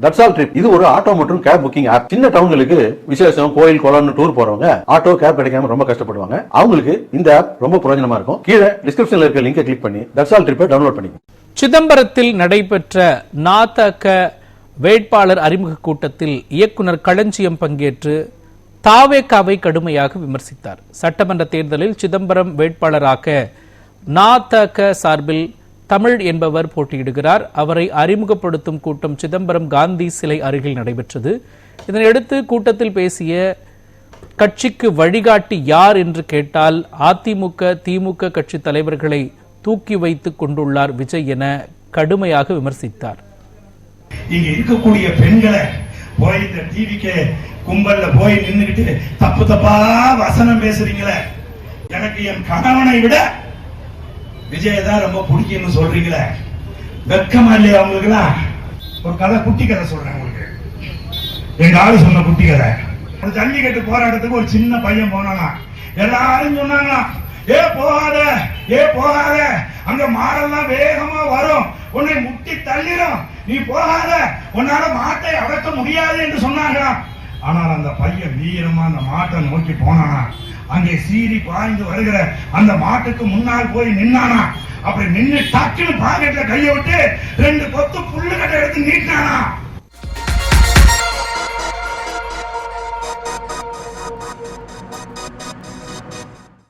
That's all trip இது ஒரு auto மற்றும் கேப் புக்கிங் ஆப். சின்ன டவுன்களுக்கு விசேஷம், கோயில், குளம்னு டூர் போறவங்க ஆட்டோ கேப் கிடைக்காம ரொம்ப கஷ்டப்படுவாங்க. அவங்களுக்கு இந்த ஆப் ரொம்ப பிரயோஜனமா இருக்கும். கீழே டிஸ்கிரிப்ஷன்ல இருக்க லிங்கை கிளிக் பண்ணி தட்ஸ் ஆல் ட்ரிப்பை டவுன்லோட் பண்ணிக்கோங்க. சிதம்பரத்தில் நடைபெற்ற நாதக வேட்பாளர் அறிமுக கூட்டத்தில் இயக்குனர் களஞ்சியம் பங்கேற்று தாவேகாவை கடுமையாக விமர்சித்தார். சட்டமன்ற தேர்தலில் சிதம்பரம் வேட்பாளராக நாதக சார்பில் தமிழ் என்பவர் போட்டியிடுகிறார். அவரை அறிமுகப்படுத்தும் கூட்டம் சிதம்பரம் காந்தி சிலை அருகில் நடைபெற்றது. இதனையடுத்து கூட்டத்தில் பேசிய கட்சிக்கு வழிகாட்டி யார் என்று கேட்டால் அதிமுக, திமுக கட்சி தலைவர்களை தூக்கி வைத்துக் கொண்டுள்ளார் விஜய் என கடுமையாக விமர்சித்தார். இங்க இருக்கக்கூடிய பெண்களை போய் இந்த டிவிக்கு கும்பல்ல போய் நின்னுகிட்டு தப்பு தப்பா வசனம் பேசுறீங்களே, எனக்கு என் கணவனை விட விஜய தான் ரொம்ப பிடிக்கும்னு சொல்றீங்களே, வெக்கமா இல்லையா அவங்களுக்குலாம்? ஒரு கதை, குட்டி கதை சொல்றேன் உங்களுக்கு. எங்க ஆளு சொன்ன குட்டி கதை. ஜல்லிக்கட்டு போராட்டத்துக்கு ஒரு சின்ன பையன் போனானா, எல்லாரும் சொன்னாங்களா, ஏ போகாத, ஏ போகாத, அங்க மாடெல்லாம் வேகமா வரும், உன்னை முட்டி தள்ளிடும், நீ போகாத, உன்னால மாட்டை அடக்க முடியாது என்று சொன்னாங்களாம். ஆனால் அந்த பையன் வீரமா அந்த மாட்டை நோக்கி போனானா, அங்கே சீறி பாய்ந்து வருகிற அந்த மாட்டுக்கு முன்னால் போய் நின்னானா. அப்படி நின்று டக்குன்னு பாக்கெட்ல கையை விட்டு 2 கொத்து புல்லு கட்டை எடுத்து நீட்டினானா.